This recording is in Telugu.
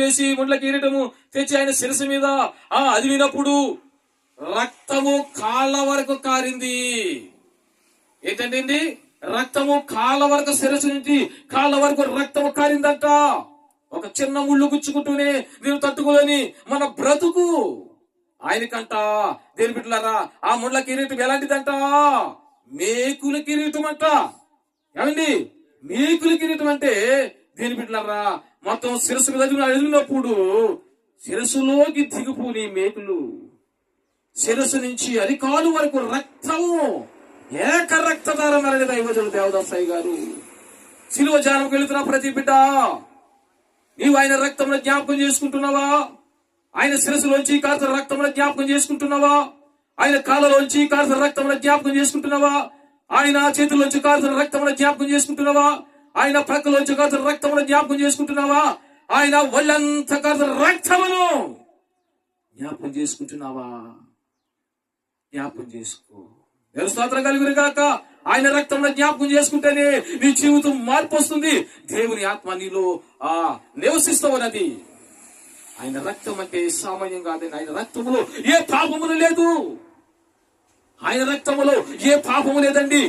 వేసి ముండ్ల కిరీటము తెచ్చి ఆయన శిరస్సు మీద అది వినప్పుడు రక్తము కాళ్ళ వరకు కారింది. ఏంటండి? రక్తము కాళ్ళ వరకు, శిరస్సు నుంచి కాళ్ళ వరకు రక్తము కారిందంట. ఒక చిన్న ముళ్ళు గుచ్చుకుంటూనే నేను తట్టుకోలేని మన బ్రతుకు ఆయనకంట. దేని బిడ్డలారా, ఆ ముళ్ళ కిరీటం ఎలాంటిదంట? మేకుల కిరీటం అంట. ఏమండి? మేకుల కిరీటం అంటే దేని బిడ్డలారా, మొత్తం శిరస్సు మీద ఎదిగినప్పుడు శిరస్సులోకి దిగిపోని మేకులు, శిరస్సు నుంచి అరికాలు వరకు రక్తము, ఏక రక్తధారం అనేది దైవజనుడు దేవదాసయ్య గారు. శిలువ జానంకు వెళుతున్న ప్రతి బిడ్డ, నీవు ఆయన రక్తంలో జ్ఞాపకం చేసుకుంటున్నావా? ఆయన శిరస్సులోంచి కారుతున్న రక్తంలో జ్ఞాపకం చేసుకుంటున్నావా? ఆయన కాళ్ళలోంచి కారుతున్న రక్తంలో జ్ఞాపకం చేసుకుంటున్నావా? ఆయన చేతుల్లోంచి కారుతున్న రక్తంలో జ్ఞాపకం చేసుకుంటున్నావా? ఆయన పక్కలోంచి కారుతున్న రక్తంలో జ్ఞాపకం చేసుకుంటున్నావా? ఆయన ఒళ్ళంతా కారుతున్న రక్తమును జ్ఞాపకం చేసుకుంటున్నావా? జ్ఞాపకం చేసుకో. స్తోత్రం కలుగును గాక. ఆయన రక్తంలో జ్ఞాపకం చేసుకుంటేనే నీ జీవితం మార్పు వస్తుంది. దేవుని ఆత్మ నీలో నివసిస్తావన్నది. ఆయన రక్తం అంటే సామాన్యం కాదండి. ఆయన రక్తములో ఏ పాపములు లేదు. ఆయన రక్తములో ఏ పాపము లేదండి.